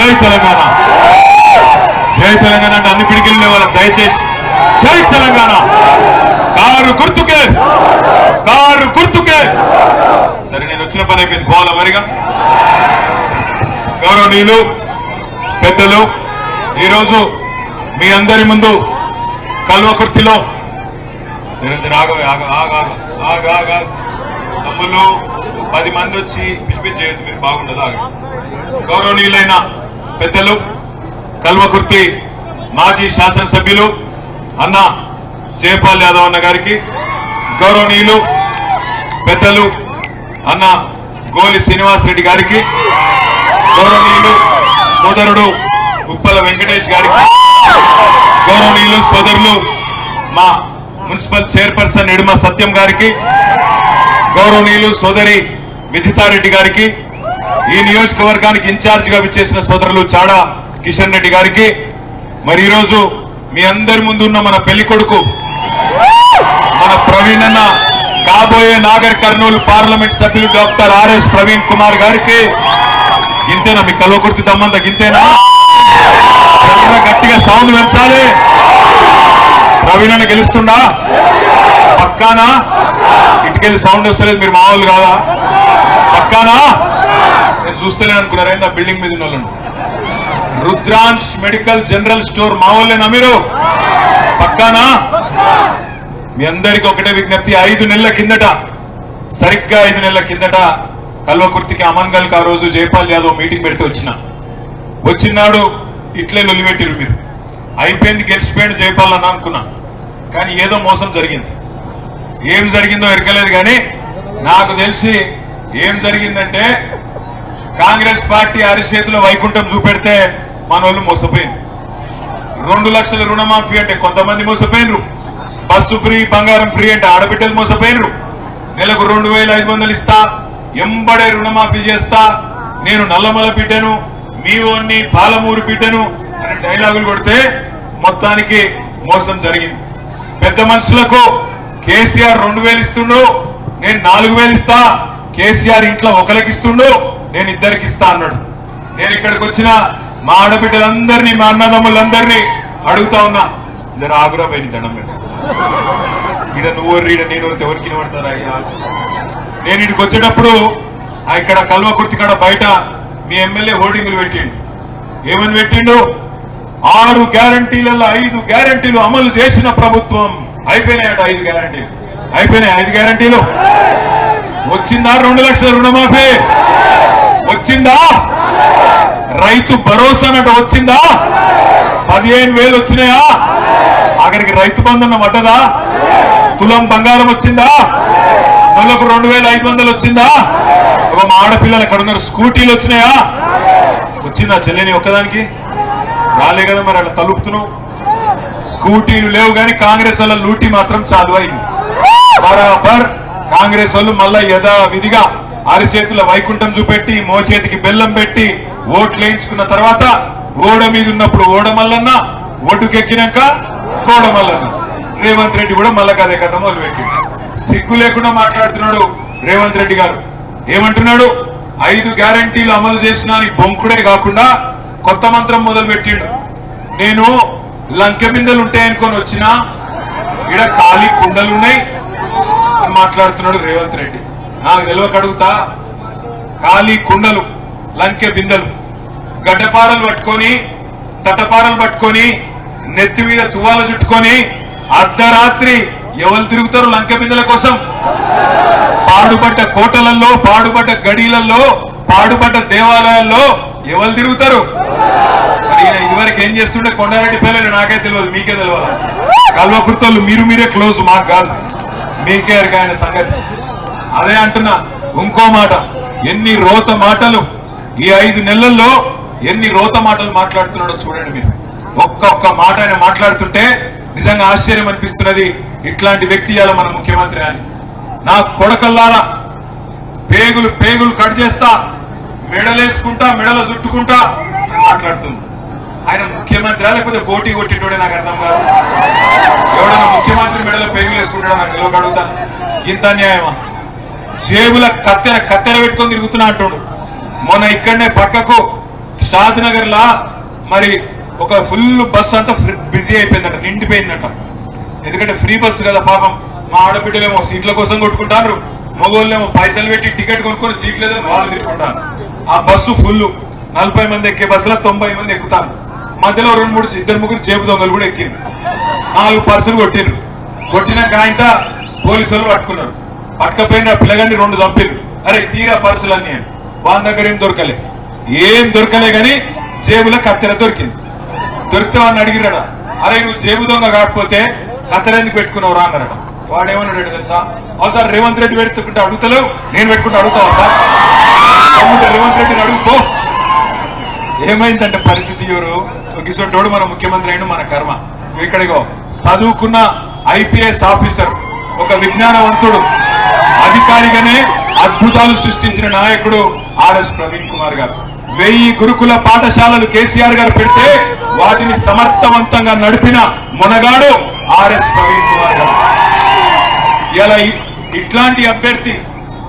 జై తెలంగాణ, జై తెలంగాణ అంటే అన్ని పిడికిలు లేవాలి దయచేసి. జై తెలంగాణ. కారు గుర్తుకే, కారు గుర్తుకే. సరే, నేను వచ్చిన పని అయిపోయింది, పోవాలా మరిగా. గౌరవనీయులు పెద్దలు, ఈరోజు మీ అందరి ముందు కల్వకుర్తిలో తమ్ముళ్ళు 10 మంది వచ్చి పిచ్చి చేయొద్దు, మీరు బాగుండదు. గౌరవనీయులైన పెద్దలు, కల్వకుర్తి మాజీ శాసనసభ్యులు అన్న జయపాల్ యాదవ్ అన్న గారికి, గౌరవనీయులు పెద్దలు అన్న గోలి శ్రీనివాస్ రెడ్డి గారికి, గౌరవనీయులు సోదరుడు ఉప్పల వెంకటేష్ గారికి, గౌరవనీయులు సోదరులు మా మున్సిపల్ చైర్పర్సన్ ఎడుమ సత్యం గారికి, గౌరవనీయులు సోదరి విజితారెడ్డి గారికి, ఈ నియోజకవర్గానికి ఇన్ఛార్జ్ గా విచ్చేసిన సోదరులు చాడా కిషన్ రెడ్డి గారికి, మరి ఈరోజు మీ అందరి ముందు ఉన్న మన పెళ్లి కొడుకు మన ప్రవీణ్ అన్న, కాబోయే నాగర్ కర్నూలు పార్లమెంట్ సభ్యులు డాక్టర్ ఆర్ఎస్ ప్రవీణ్ కుమార్ గారికి. ఇంతేనా మీ కల్వకుర్తి దమ్మంత? ఇంతేనా? గట్టిగా సౌండ్ పెంచాలి. ప్రవీణ్ అన్న గెలుస్తుండా? పక్కానా? ఇటుకెళ్ళి సౌండ్ వస్తలేదు, మీరు మా వాళ్ళు కాదా? పక్కానా? నేను చూస్తలేను అనుకున్నారా ఏందా బిల్డింగ్ మీద ఉన్న వాళ్ళను? రుద్రాంశ్ మెడికల్ జనరల్ స్టోర్ మా వాళ్ళేనా మీరు? పక్కానా? మీ అందరికీ ఒకటే విజ్ఞప్తి, 5 నెలల కిందట, సరిగ్గా 5 నెలల కిందట కల్వకుర్తికి అమన్గల్కి ఆ రోజు జయపాల్ యాదవ్ మీటింగ్ పెడితే వచ్చినాడు ఇట్లే లొల్లిపెట్టిరు మీరు. అయిపోయింది, గెలిచిపోయింది జయపాల్ అన్న అనుకున్నా, కానీ ఏదో మోసం జరిగింది. ఏం జరిగిందో ఎరకలేదు, కానీ నాకు తెలిసి ఏం జరిగిందంటే కాంగ్రెస్ పార్టీ అరిచేతిలో వైకుంఠం చూపెడితే మన వాళ్ళు మోసపోయింది. 2 లక్షల రుణమాఫీ అంటే కొంతమంది మోసపోయినరు, బస్సు ఫ్రీ, బంగారం ఫ్రీ అంటే ఆడబిడ్డలు మోసపోయినరు, నెలకు 2500 ఇస్తా, ఎంబడే రుణమాఫీ చేస్తా, నేను నల్లమల బిడ్డను, మీ ఓన్ని పాలమూరు బిడ్డను అని డైలాగులు కొడితే మొత్తానికి మోసం జరిగింది. పెద్ద మనుషులకు కేసీఆర్ 2000 ఇస్తుండు, నేను 4000 ఇస్తా, కేసీఆర్ ఇంట్లో ఒకరికి ఇస్తుండు, నేను 2కి ఇస్తా అన్నాడు. నేను ఇక్కడికి వచ్చిన మా ఆడబిడ్డలందరినీ, మా అన్నదమ్ములందరినీ అడుగుతా ఉన్నా, ఇద్దరు ఆగురా పోయింది దండం మీద. ఈడ నువ్వు ఈడ నేను ఎవరికి పడతారా? నేను ఇక్కడికి వచ్చేటప్పుడు ఇక్కడ కల్వకుర్తి కాడ బయట మీ ఎమ్మెల్యే హోర్డింగులు పెట్టిండు. ఏమని పెట్టిండు? 6 గ్యారంటీలలో 5 గ్యారంటీలు అమలు చేసిన ప్రభుత్వం. అయిపోయినాయట 5 గ్యారంటీలు, అయిపోయినాయి 5 గ్యారంటీలు. వచ్చిందా 2 లక్షల రుణమాఫీ? వచ్చిందా? రైతు భరోసా అన్నట్టు వచ్చిందా? 15,000 వచ్చినాయా? ఆఖరికి రైతు బంధన పడ్డదా? తులం బంగారం వచ్చిందా? నెలకు 2500 వచ్చిందా? ఒక మా ఆడపిల్లలు ఎక్కడ ఉన్నారు, స్కూటీలు వచ్చినాయా? వచ్చిందా చెల్లెని ఒక్కదానికి? రాలే కదా, మరి అట్లా తలుపుతున్నావు. స్కూటీలు లేవు, కానీ కాంగ్రెస్ వాళ్ళ లూటీ మాత్రం చాలు అయింది. బరాబర్ కాంగ్రెస్ వాళ్ళు మళ్ళా యథావిధిగా అరిచేతుల వైకుంఠం చూపెట్టి, మోచేతికి బెల్లం పెట్టి ఓట్లు వేయించుకున్న తర్వాత ఓడ మీద ఉన్నప్పుడు ఓడమల్లన్న, ఒడ్డుకెక్కినాక కోడమల్లన్న. రేవంత్ రెడ్డి కూడా మళ్ళా కదే కథ మొదలుపెట్టి సిగ్గు లేకుండా మాట్లాడుతున్నాడు రేవంత్ రెడ్డి గారు. ఏమంటున్నాడు? 5 గ్యారంటీలు అమలు చేసిన బొంకుడే కాకుండా కొత్త మంత్రం మొదలు పెట్టిండు. నేను లంకె బిందెలు ఉంటాయనుకొని వచ్చినా, ఇక్కడ ఖాళీ కుండలున్నాయి అని మాట్లాడుతున్నాడు రేవంత్ రెడ్డి. నాకు తెలియక అడుగుతా, ఖాళీ కుండలు, లంకె బిందెలు, గడ్డపారలు పట్టుకొని, తటపారలు పట్టుకొని, నెత్తి మీద తువాల చుట్టుకొని అర్ధరాత్రి ఎవరు తిరుగుతారు లంకె బిందెల కోసం? పాడుపడ్డ కోటలలో, పాడుపడ్డ గడీలలో, పాడుపడ్డ దేవాలయాల్లో ఎవరు తిరుగుతారు? మరి ఇదివరకు ఏం చేస్తుంటే కొండారెడ్డి పేర్లు నాకే తెలియదు, మీకే తెలియాలి. కల్వకుర్తోళ్ళు మీరే క్లోజ్, మాకు కాదు, మీకే ఆయన సంగతి. అదే అంటున్నా. ఇంకో మాట, ఎన్ని రోత మాటలు ఈ 5 నెలల్లో ఎన్ని రోత మాటలు మాట్లాడుతున్నాడో చూడండి మీరు. ఒక్కొక్క మాట ఆయన మాట్లాడుతుంటే నిజంగా ఆశ్చర్యం అనిపిస్తున్నది. ఇట్లాంటి వ్యక్తి ఇవాళ మన ముఖ్యమంత్రి అని. నా కొడకల్లారా, పేగులు కట్ చేస్తా, మెడలేసుకుంటా, మెడలు చుట్టుకుంటా మాట్లాడుతుంది. ఆయన ముఖ్యమంత్రి లేకపోతే పోటీ కొట్టినోడే నాకు అర్థం కాదు. ఎవడన్నా ముఖ్యమంత్రి మెడలో పేగులు వేసుకుంటాడో నాకు తెలియక అడుగుతా. ఇంత అన్యాయమా? జేబుల కత్తెర పెట్టుకొని తిరుగుతున్నా అంటాడు. మొన్న ఇక్కడనే పక్కకు షాద్నగర్ లా మరి ఒక ఫుల్ బస్ అంతా బిజీ అయిపోయిందట, నిండిపోయిందట. ఎందుకంటే ఫ్రీ బస్సు కదా పాపం. మా ఆడబిడ్డలేమో సీట్ల కోసం కొట్టుకుంటారు, మగోళ్ళేమో పైసలు పెట్టి టికెట్ కొనుక్కొని సీట్లు లేదని వాళ్ళు తిట్టుకుంటారు. ఆ బస్సు ఫుల్, 40 మంది ఎక్కే బస్సులో 90 మంది ఎక్కుతారు. మధ్యలో 2-3 జేబు దొంగలు కూడా ఎక్కింది. 4 పర్సులు కొట్టిండ్రు. కొట్టినాక ఆయన పోలీసులు పట్టుకున్నారు. పట్టుకపోయిన పిల్లగాన్ని 2 చంపిరు. అరే తీరా పర్సులన్నీ అని. వాళ్ళ దగ్గర ఏం దొరకలే కానీ జేబులో కత్తెర దొరికింది. దొరికితే వాడిని అడిగిరాడ, అరే నువ్వు జేబు దొంగ కాకపోతే కత్తెర ఎందుకు పెట్టుకున్నావు రా అన్నారట. వాడు ఏమన్నాడు తెలుసా, అవు సార్ రేవంత్ రెడ్డి పెట్టుకుంటే అడుగుతలేవు, నేను పెట్టుకుంటే అడుగుతావా సార్? రేవంత్ రెడ్డిని అడుగుపో. ఏమైందంటే పరిస్థితి ఎవరు గిసోటోడు మన ముఖ్యమంత్రి అయిన మన కర్మ. ఇక్కడిగో చదువుకున్న ఐపీఎస్ ఆఫీసర్, ఒక విజ్ఞానవంతుడు, అధికారిగానే అద్భుతాలు సృష్టించిన నాయకుడు ఆర్ఎస్ ప్రవీణ్ కుమార్ గారు. 1000 గురుకుల పాఠశాలలు కేసీఆర్ గారు పెడితే వాటిని సమర్థవంతంగా నడిపిన మొనగాడు ఆర్ఎస్ ప్రవీణ్ కుమార్ గారు. ఇలా ఇట్లాంటి అభ్యర్థి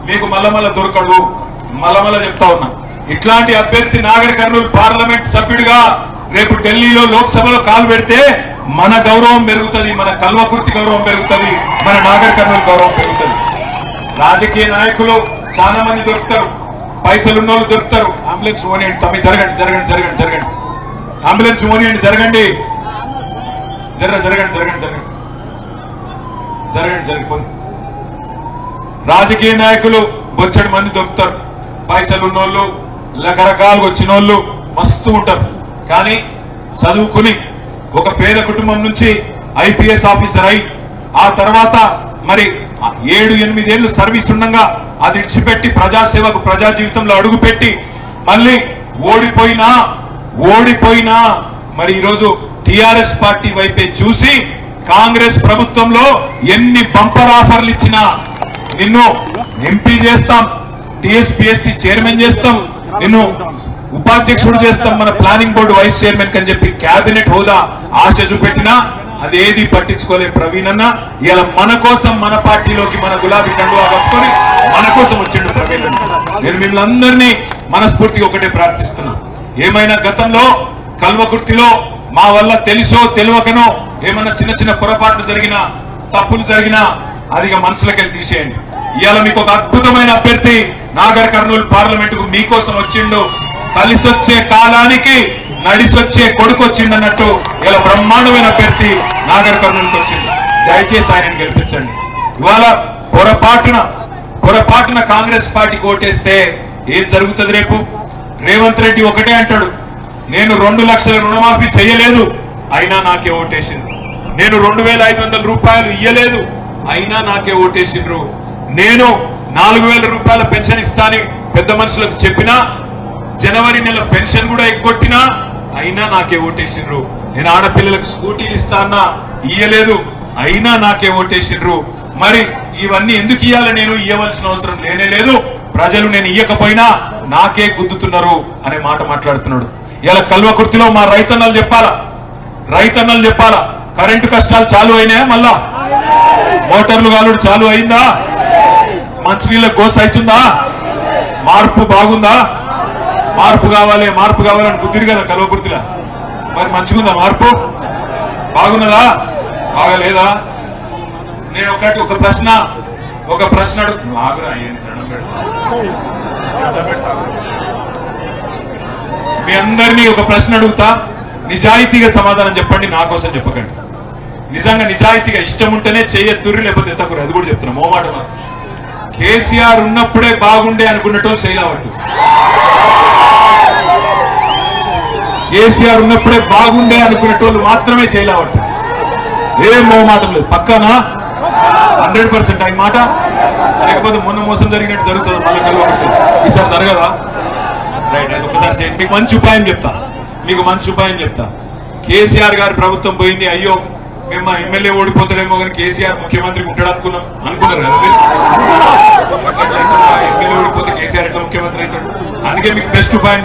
మీకు మల్లమల్ల దొరకడు. మల్లమల్ల చెప్తా ఉన్నా, ఇట్లాంటి అభ్యర్థి నాగర్ కర్నూలు పార్లమెంట్ సభ్యుడిగా రేపు ఢిల్లీలో లోక్సభలో కాలు పెడితే మన గౌరవం పెరుగుతుంది, మన కల్వకుర్తి గౌరవం పెరుగుతుంది, మన నాగర్ కర్నూలు గౌరవం పెరుగుతుంది. రాజకీయ నాయకులు చాలా మంది దొరుకుతారు, పైసలున్న వాళ్ళు దొరుకుతారు. అంబులెన్స్ ఓనియండి తమ్మి, జరగండి జరగండి జరగండి జరగండి. అంబులెన్స్ ఓనియండి, జరగండి జరగండి జరగండి జరగండి జరగండి జరిగిపోతుంది. రాజకీయ నాయకులు బొచ్చడి మంది దొరుకుతారు, పైసలు ఉన్నోళ్ళు, రకరకాలుగా వచ్చిన వాళ్ళు మస్తు ఉంటారు. కానీ చదువుకుని ఒక పేద కుటుంబం నుంచి ఐపీఎస్ ఆఫీసర్ అయి ఆ తర్వాత మరి 7-8 ఏళ్లు సర్వీస్ ఉండగా అది ఇచ్చిపెట్టి ప్రజాసేవకు, ప్రజా జీవితంలో అడుగుపెట్టి మళ్ళీ ఓడిపోయినా మరి ఈరోజు టిఆర్ఎస్ పార్టీ వైపే చూసి కాంగ్రెస్ ప్రభుత్వంలో ఎన్ని బంపర్ ఆఫర్లు ఇచ్చినా నిన్ను ఎంపీ చేస్తాం, టీఎస్పీఎస్సీ చైర్మన్ చేస్తాం, నిన్ను ఉపాధ్యక్షుడు చేస్తాం, మన ప్లానింగ్ బోర్డు వైస్ చైర్మన్ అని చెప్పి కేబినెట్ హోదా ఆశ చూపెట్టినా అదేది పట్టించుకోలే ప్రవీణ్ అన్న. ఇలా మన కోసం, మన పార్టీలోకి మన గులాబీ కండువా కప్పుకొని మన కోసం వచ్చిండు ప్రవీణ్ అన్న. నేను మిమ్మల్ని మనస్ఫూర్తిగా ఒకటే ప్రార్థిస్తున్నా, ఏమైనా గతంలో కల్వకుర్తిలో మా వల్ల తెలుసో తెలియకనో ఏమన్నా చిన్న చిన్న పొరపాట్లు జరిగినా, తప్పులు జరిగినా అది మనసులోకి వెళ్ళి తీసేయండి. ఇవాళ మీకు ఒక అద్భుతమైన అభ్యర్థి నాగర్ కర్నూలు పార్లమెంటుకు మీకోసం వచ్చిండు. కలిసొచ్చే కాలానికి నడిసొచ్చే కొడుకు వచ్చిందన్నట్టు ఇలా బ్రహ్మాండమైన అభ్యర్థి నాగర్ కర్నూలుకి వచ్చింది. దయచేసి ఆయనను గెలిపించండి. ఇవాళ పొరపాటున కాంగ్రెస్ పార్టీకి ఓటేస్తే ఏం జరుగుతుంది రేపు? రేవంత్ రెడ్డి ఒకటే అంటాడు, నేను 2 లక్షల రుణమాఫీ చేయలేదు అయినా నాకే ఓటేసింది, నేను 2500 రూపాయలు ఇయ్యలేదు అయినా నాకే ఓటేసిండ్రు, నేను 4000 రూపాయల పెన్షన్ ఇస్తాని పెద్ద మనుషులకు చెప్పినా జనవరి నెల పెన్షన్ కూడా ఎగ్గొట్టినా అయినా నాకే ఓటేసిండ్రు, నేను ఆడపిల్లలకు స్కూటీలు ఇస్తానా ఇయ్యలేదు అయినా నాకే ఓటేసిండ్రు. మరి ఇవన్నీ ఎందుకు ఇయ్యాలి? నేను ఇయ్యవలసిన అవసరం లేనే లేదు, ప్రజలు నేను ఇయ్యకపోయినా నాకే గుద్దుతున్నారు అనే మాట మాట్లాడుతున్నాడు. ఇలా కల్వకుర్తిలో మా రైతన్నలు చెప్పాలా, కరెంటు కష్టాలు చాలు అయినాయా? మళ్ళా మోటార్లు కాలుడు చాలు అయిందా? మంచినీళ్ళ గోస అవుతుందా? మార్పు బాగుందా? మార్పు కావాలని గుర్తిరు కదా కల్వకుర్తిలా. మరి మంచిగుందా? మార్పు బాగున్నదా? బాగలేదా? నేను ఒక ప్రశ్న మీ అందరినీ ఒక ప్రశ్న అడుగుతా, నిజాయితీగా సమాధానం చెప్పండి, నా కోసం చెప్పకండి. నిజంగా నిజాయితీగా ఇష్టం ఉంటేనే చేయెత్తుర్రి, లేకపోతే ఎత్తకుర్రి. అది కూడా చెప్తున్నా మోమాట. కేసీఆర్ ఉన్నప్పుడే బాగుండే అనుకున్నట్టు శైలావట్టు, కేసీఆర్ ఉన్నప్పుడే బాగుండే అనుకునేటోళ్ళు మాత్రమే చేయలేవట్టు. ఏం మోమాటం లేదు. పక్కనా 100% ఆయన మాట. లేకపోతే మొన్న మోసం జరిగినట్టు జరుగుతుంది మళ్ళీ కల్వకుర్తిలో. ఈసారి జరగదా? రైట్, అది ఒకసారి మీకు మంచి ఉపాయం చెప్తా. కేసీఆర్ గారి ప్రభుత్వం పోయింది, అయ్యో మేము మా ఎమ్మెల్యే ఓడిపోతాడేమో కానీ కేసీఆర్ ముఖ్యమంత్రికి ఉంటాడు అనుకున్నారు కదా మీరు. ఎమ్మెల్యే ఓడిపోతే కేసీఆర్ ఎట్లా ముఖ్యమంత్రి అవుతాడు? అందుకే మీకు బెస్ట్ ఉపాయం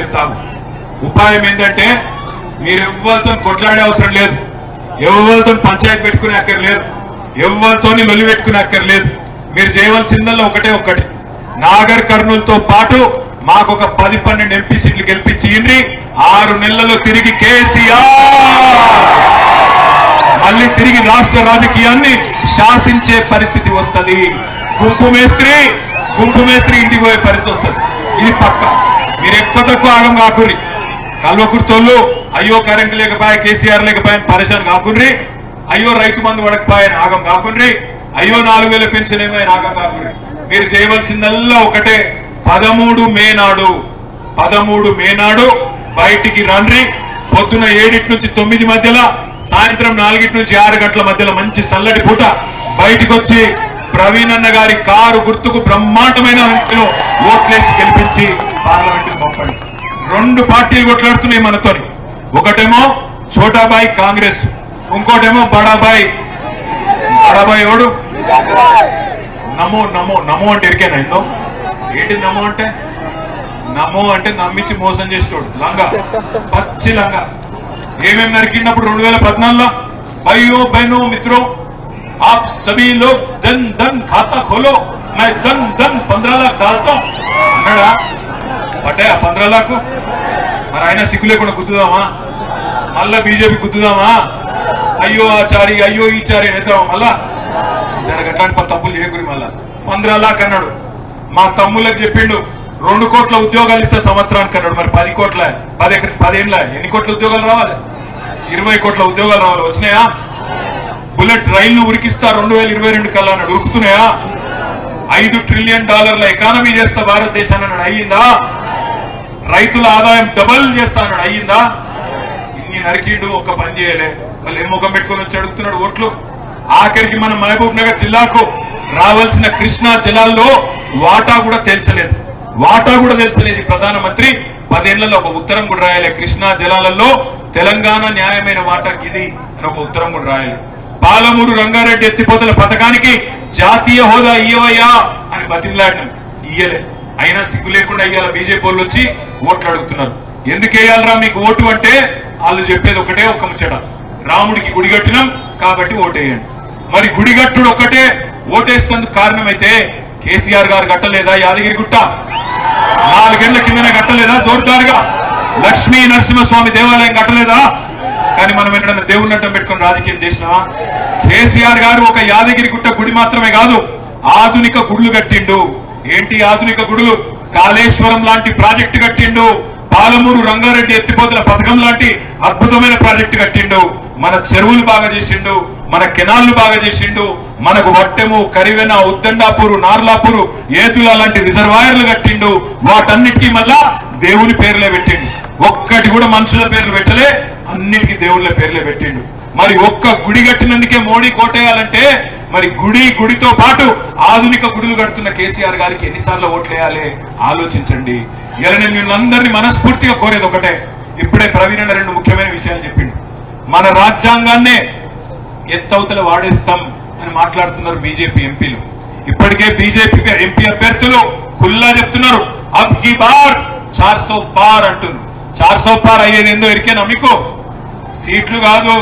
చెప్తాను. ఉపాయం ఏంటంటే మీరు ఎవరితో కొట్లాడే అవసరం లేదు, ఎవరితో పంచాయతీ పెట్టుకునే అక్కర్లేదు, ఎవరితో లొల్లి పెట్టుకునే అక్కర్లేదు. మీరు చేయవలసిందల్లా ఒకటి, నాగర్ కర్నూలుతో పాటు మాకు ఒక 10-12 ఎంపీ సీట్లు గెలిపించి 6 నెలల్లో తిరిగి కేసీఆర్ మళ్ళీ తిరిగి రాష్ట్ర రాజకీయాన్ని శాసించే పరిస్థితి వస్తుంది. గుంపు మేస్త్రి ఇంటికి పోయే పరిస్థితి వస్తుంది. ఇది పక్క. మీరు ఎక్కువ తక్కువ ఆగం కాకుర్రి. కల్వకుర్తోళ్ళు అయ్యో కరెంట్ లేకపోయా, కేసీఆర్ లేకపోయా పరేషాన్ కాకుర్రి. అయ్యో రైతు బంధు పడకపోయాని ఆగం కాకుర్రి. అయ్యో 4000 పెన్షన్ ఏమైనా ఆగం కాకుర్రి. మీరు చేయవలసిందల్లా ఒకటే, 13 మే నాడు బయటికి రండి. పొద్దున 7 నుంచి 9 మధ్యలో, సాయంత్రం 4 నుంచి 6 గంటల మధ్యలో మంచి చల్లటి పూట బయటికి వచ్చి ప్రవీణ్ అన్న గారి కారు గుర్తుకు బ్రహ్మాండమైన ఓట్లేసి గెలిపించి పార్లమెంట్ పంపండి. 2 పార్టీలు కొట్లాడుతున్నాయి మనతోని. ఒకటేమో ఛోటాబాయి కాంగ్రెస్, ఇంకోటేమో బడాబాయి ఓడు నమో నమో నమో అంటే ఎరికేనా ఇందో ఏంటి నమో అంటే నమ్మించి మోసం చేసేటోడు. లంగా, పచ్చి లంగా. ఏమేమి నరికినప్పుడు 2014లో భయ్యో బహనో మిత్రో आप सभी लोग धन धन खाता खोलो, मैं धन धन 15 लाख डालता हूं అన్నాడా? పడ్డాయా 15 లాఖ? మరి ఆయన సిగ్గు లేకుండా గుద్దుదామా? మళ్ళా బీజేపీ గుద్దుదామా? అయ్యో ఆచారి అయ్యో ఈచారి నేద్దామా? మళ్ళా జరగటానికి తప్పులు చేయకురి. మళ్ళా 15 లాఖ అన్నాడు. మా తమ్ముళ్ళకి చెప్పిండు 2 కోట్ల ఉద్యోగాలు ఇస్తే సంవత్సరానికి అన్నాడు. మరి 10 కోట్ల 10 ఏళ్ళ ఎన్ని కోట్ల ఉద్యోగాలు రావాలి? 20 కోట్ల ఉద్యోగాలు రావాలి. వచ్చినాయా? బుల్లెట్ రైళ్లు ఉరికిస్తా 2022 కల్లా అన్నాడు. ఉరుకుతున్నాయా? $5 ట్రిలియన్ ఎకానమీ చేస్తా భారతదేశాన్ని అన్నాడు. అయ్యిందా? రైతుల ఆదాయం డబల్ చేస్తా అన్నాడు. అయ్యిందా? ఇన్ని నరికిండు, ఒక్క పని చేయలే. మళ్ళీ ఏం ముఖం పెట్టుకొని వచ్చి అడుగుతున్నాడు ఓట్లు. ఆఖరికి మన మహబూబ్ నగర్ జిల్లాకు రావాల్సిన కృష్ణా జలాల్లో వాటా కూడా తెలిసలేదు. ప్రధానమంత్రి 10 ఏళ్లలో ఒక ఉత్తరం కూడా రాయాలి. కృష్ణా జలాలలో తెలంగాణ న్యాయమైన వాటా ఇది అని ఒక ఉత్తరం కూడా రాయాలి. పాలమూరు రంగారెడ్డి ఎత్తిపోతల పథకానికి జాతీయ హోదా ఇయ్యవయ్యా అని బతిమలాడినాం, ఇయ్యలే. అయినా సిగ్గు లేకుండా ఇయ్యాల బీజేపీ వాళ్ళు వచ్చి ఓట్లు అడుగుతున్నారు. ఎందుకు వేయాలరా మీకు ఓటు అంటే వాళ్ళు చెప్పేది ఒకటే, ఒక ముచ్చట, రాముడికి గుడి కట్టినాం కాబట్టి ఓటేయండి. మరి గుడిగట్టుడు ఒక్కటే ఓటేసినందుకు కారణమైతే కేసీఆర్ గారు కట్టలేదా? యాదగిరి గుట్ట 4 ఏళ్ల కిందనే కట్టలేదా? జోర్దారుగా లక్ష్మీ నరసింహస్వామి దేవాలయం కట్టలేదా? కానీ మనం ఎన్నడన్నా దేవుని అడ్డం పెట్టుకుని రాజకీయం చేసినావా? కేసీఆర్ గారు ఒక యాదగిరి గుట్ట గుడి మాత్రమే కాదు, ఆధునిక గుడులు కట్టిండు. ఏంటి ఆధునిక గుడులు? కాళేశ్వరం లాంటి ప్రాజెక్టు కట్టిండు. పాలమూరు రంగారెడ్డి ఎత్తిపోతల పథకం లాంటి అద్భుతమైన ప్రాజెక్టు కట్టిండు. మన చెరువులు బాగా చేసిండు, మన కెనాళ్లు బాగా చేసిండు. మనకు వట్టెము, కరివెన, ఉద్దండాపూరు, నార్లాపూరు, ఏతుల లాంటి రిజర్వాయర్లు కట్టిండు. వాటన్నిటికీ మళ్ళా దేవుని పేర్లే పెట్టిండు. ఒక్కటి కూడా మనుషుల పేర్లు పెట్టలే, అన్నిటికీ దేవుళ్ళ పేర్లే పెట్టిండు. మరి ఒక్క గుడి కట్టినందుకే మోడీ కోటేయాలంటే మరి గుడితో పాటు ఆధునిక గుడులు కడుతున్న కేసీఆర్ గారికి ఎన్నిసార్లు ఓట్లేయాలి ఆలోచించండి. ఇలా నేను మిమ్మల్ని మనస్ఫూర్తిగా కోరేది ఒకటే. ఇప్పుడే ప్రవీణ్ అన్న 2 ముఖ్యమైన విషయాలు చెప్పిండు. మన రాజ్యాంగాన్నే ఎత్తవతల వాడేస్తాం అని మాట్లాడుతున్నారు బీజేపీ ఎంపీలు. ఇప్పటికే బీజేపీ ఎంపీ అభ్యర్థులు ఖుల్లా చెప్తున్నారు, అబ్ కీ బార్ 400 పార్ అంటున్నారు. 400 పార్ అయ్యేది ఏందో ఎరికేనా మీకు? సీట్లు కాదు,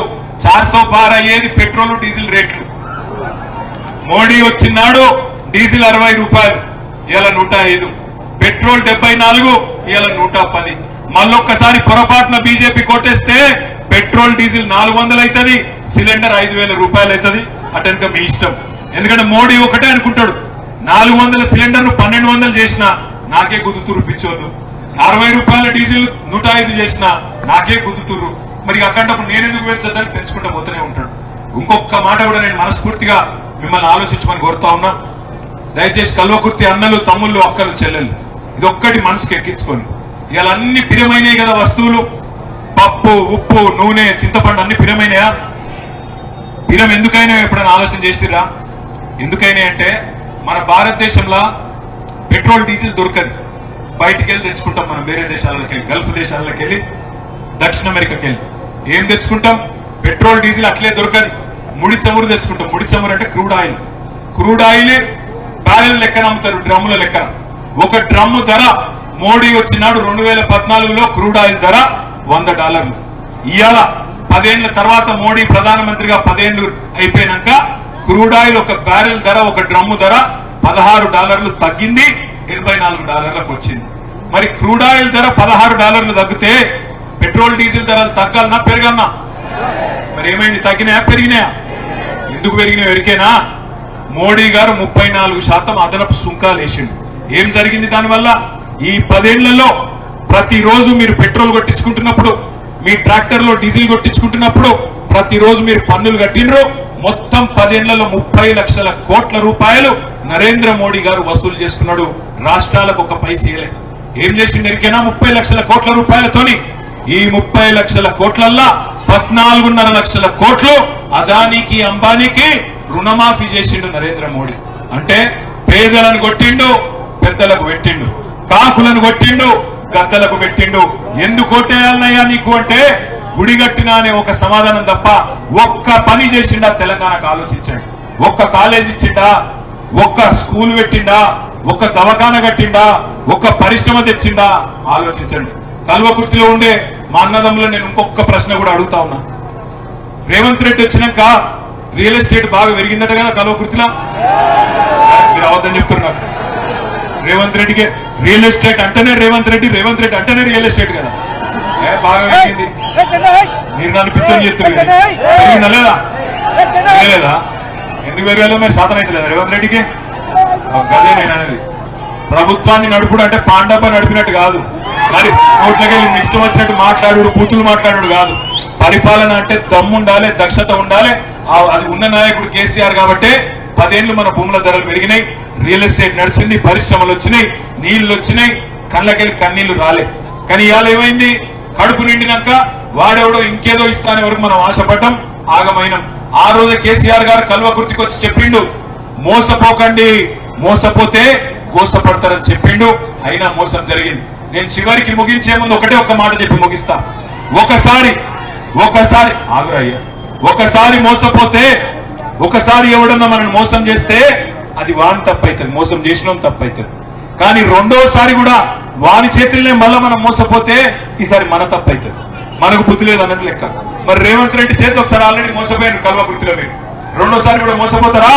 400 పార్ అయ్యేది పెట్రోల్ డీజిల్ రేట్లు. మోడీ వచ్చినాడు డీజిల్ 60 రూపాయలు, ఇవాళ 105. పెట్రోల్ 74, ఇవాళ 110. మళ్ళొక్కసారి పొరపాటున బీజేపీ కొట్టేస్తే పెట్రోల్ డీజిల్ 400 అవుతుంది, సిలిండర్ 5000 రూపాయలు అవుతుంది. అటెనక మీ ఇష్టం. ఎందుకంటే మోడీ ఒకటే అనుకుంటాడు, 400 సిలిండర్ ను 1200 చేసినా నాకే గుద్దుతురు పిచ్చోళ్ళు, 60 రూపాయల డీజిల్ 105 చేసినా నాకే గుద్దుతురు. మరి అక్కడప్పుడు నేనెందుకు పెంచొద్దని పెంచుకుంటూ పోతూనే ఉంటాడు. ఇంకొక మాట కూడా నేను మనస్ఫూర్తిగా మిమ్మల్ని ఆలోచించమని కోరుతా ఉన్నా. దయచేసి కల్వకుర్తి అన్నలు, తమ్ముళ్ళు, అక్కలు, చెల్లెళ్ళు, ఇది ఒక్కటి మనసుకు ఎక్కించుకొని, ఇవాళ అన్ని పిరమైనాయి కదా వస్తువులు. పప్పు, ఉప్పు, నూనె, చింతపండు అన్ని పిరమైనాయా? పిరం ఎందుకైనా ఎప్పుడైనా ఆలోచన చేసిరా? ఎందుకైనా అంటే మన భారతదేశంలో పెట్రోల్ డీజిల్ దొరకదు. బయటికి వెళ్ళి తెచ్చుకుంటాం మనం, వేరే దేశాలకు వెళ్ళి, గల్ఫ్ దేశాలకు వెళ్ళి, దక్షిణ అమెరికాకి వెళ్ళి ఏం తెచ్చుకుంటాం? పెట్రోల్ డీజిల్ అట్లే దొరకదు. ముడి చమురు తెచ్చుకుంటాం. ముడి చమురు అంటే crude oil. Crude oil barrel లెక్కన అమ్ముతారు, డ్రమ్ముల లెక్కన. ఒక డ్రమ్ము ధర మోడీ వచ్చినాడు 2014లో క్రూడ్ ఆయిల్ ధర $100. ఇవాళ 10 ఏళ్ల తర్వాత మోడీ ప్రధానమంత్రిగా 10 ఏళ్లు అయిపోయినాక క్రూడ్ ఆయిల్ ఒక బ్యారెల్ ధర, ఒక డ్రమ్ము ధర $16 తగ్గింది, $84లకు వచ్చింది. మరి క్రూడ్ ఆయిల్ ధర $16 తగ్గితే పెట్రోల్ డీజిల్ ధరలు తగ్గాలన్నా పెరగన్నా? మరి ఏమైంది? తగ్గినాయా పెరిగినాయా? ఎందుకు పెరిగినాయో ఎరికేనా? మోడీ గారు 34% అదనపు సుంకాలు వేసిండు. ఏం జరిగింది దానివల్ల? ఈ 10 ఏళ్లలో ప్రతిరోజు మీరు పెట్రోల్ కొట్టించుకుంటున్నప్పుడు, మీ ట్రాక్టర్ లో డీజిల్ కొట్టించుకుంటున్నప్పుడు ప్రతిరోజు మీరు పన్నులు కట్టినరు. మొత్తం 10 ఏళ్లలో 30 లక్షల కోట్ల రూపాయలు నరేంద్ర మోడీ గారు వసూలు చేసుకున్నాడు. రాష్ట్రాలకు ఒక పైసలే. ఏం చేసిండు ఎరికేనా? 30 లక్షల కోట్ల రూపాయలతోని ఈ 30 లక్షల కోట్లల్లా 14.5 లక్షల కోట్లు అదానికి అంబానీకి రుణమాఫీ చేసిండు నరేంద్ర మోడీ. అంటే పేదలను కొట్టిండు, పెద్దలకు పెట్టిండు, కాకులను కొట్టిండు, గద్దలకు పెట్టిండు. ఎందుకు కొట్టేయాలనయ్యా నీకు అంటే గుడి కట్టినా అనే ఒక సమాధానం తప్ప ఒక్క పని చేసిండా తెలంగాణకు? ఆలోచించండి. ఒక్క కాలేజ్ ఇచ్చిండా? ఒక్క స్కూల్ పెట్టిండా? ఒక్క దవాఖాన కట్టిండా? ఒక్క పరిశ్రమ తెచ్చిండా? ఆలోచించండి. కల్వకుర్తిలో ఉండే మా అన్నదమ్ములు నేను ఇంకొక ప్రశ్న కూడా అడుగుతా ఉన్నా. రేవంత్ రెడ్డి వచ్చినాక రియల్ ఎస్టేట్ బాగా పెరిగిందట కదా కల్వకుర్తిలో? మీరు అవద్దని చెప్తున్నారు. రేవంత్ రెడ్డికి రియల్ ఎస్టేట్ అంటేనే రేవంత్ రెడ్డి, రేవంత్ రెడ్డి అంటేనే రియల్ ఎస్టేట్ కదా. బాగా పెరిగింది. మీరు నన్ను పిచ్చని చెప్తున్నారు పెరిగిందా లేదా? పెరగలేదా? ఎందుకు పెరగాలో మరి శాతం అయితే లేదా రేవంత్ రెడ్డికి? అదే నేను అనేది. ప్రభుత్వాన్ని నడుపుడు అంటే పాండప నడిపినట్టు కాదు. మరి కోట్లకెళ్ళి ఇష్టం వచ్చినట్టు మాట్లాడు, బూతులు మాట్లాడు కాదు. పరిపాలన అంటే దమ్ముండాలి, దక్షత ఉండాలి. అది ఉన్న నాయకుడు కేసీఆర్ కాబట్టి 10 ఏళ్లు మన భూముల ధరలు పెరిగినాయి, రియల్ ఎస్టేట్ నడిచింది, పరిశ్రమలు వచ్చినాయి, నీళ్లు వచ్చినాయి, కళ్ళకెళ్ళి కన్నీళ్లు రాలే. కానీ ఇవాళ ఏమైంది? కడుపు నిండినాక వాడెవడో ఇంకేదో ఇస్తానే వరకు మనం ఆశపడ్డం, ఆగమైనం. ఆ రోజు కేసీఆర్ గారు కల్వకుర్తికి వచ్చి చెప్పిండు, మోసపోకండి, మోసపోతే మోసపడతారని చెప్పిండు. అయినా మోసం జరిగింది. నేను చివరికి ముగించే ముందు ఒక మాట చెప్పి ముగిస్తా. ఒకసారి ఆగురయ్యా, ఒకసారి మోసపోతే, ఒకసారి ఎవడన్నా మనల్ని మోసం చేస్తే అది వాని తప్పైతుంది, మోసం చేసినాం తప్పైతుంది. కానీ రెండోసారి కూడా వాని చేతుల్నే మళ్ళా మనం మోసపోతే ఈసారి మన తప్పైతుంది. మనకు బుద్ధి లేదు అన్నట్టు లెక్క. మరి రేవంత్ రెడ్డి చేతి ఒకసారి ఆల్రెడీ మోసపోయారు కల్వకుర్తిలో. మీరు రెండోసారి కూడా మోసపోతారా?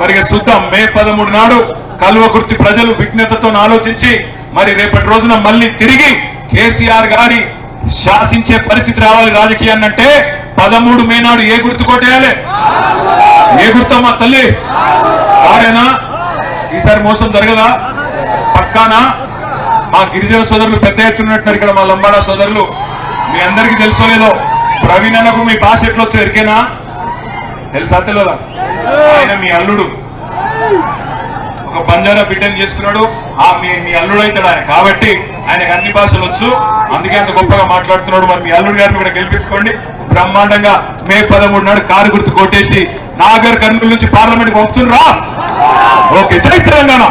మరి చూద్దాం. మే 13 నాడు కల్వకుర్తి ప్రజలు విజ్ఞతతో ఆలోచించి మరి రేపటి రోజున మళ్ళీ తిరిగి కేసీఆర్ గారి శాసించే పరిస్థితి రావాలి రాజకీయాన్ని అంటే 13 మే నాడు ఏ గుర్తు కొట్టేయాలి? ఏ గుర్తమ్మా తల్లి? వాడేనా? ఈసారి మోసం జరగదా? పక్కానా? మా గిరిజన సోదరులు పెద్ద ఎత్తున్నట్టున్నారు ఇక్కడ, మా లంబాడా సోదరులు. మీ అందరికీ తెలుసో లేదో, ప్రవీణ్ అన్నకు మీ భాష ఎట్లా వచ్చో ఎరికేనా? తెలుసా తెలియదా? ఆయన మీ అల్లుడు, ఒక బంజారా బిడ్డని చేసుకున్నాడు. మీ అల్లుడు అవుతాడు ఆయన. కాబట్టి ఆయనకు అన్ని భాషలు వచ్చు, అందుకే అంత గొప్పగా మాట్లాడుతున్నాడు. మరి మీ అల్లుడు గారిని కూడా గెలిపించుకోండి. బ్రహ్మాండంగా మే 13 నాడు కారు గుర్తు కొట్టేసి నాగర్ కర్నూలు నుంచి పార్లమెంట్ పంపుతున్నా. ఓకే, జై తెలంగాణ.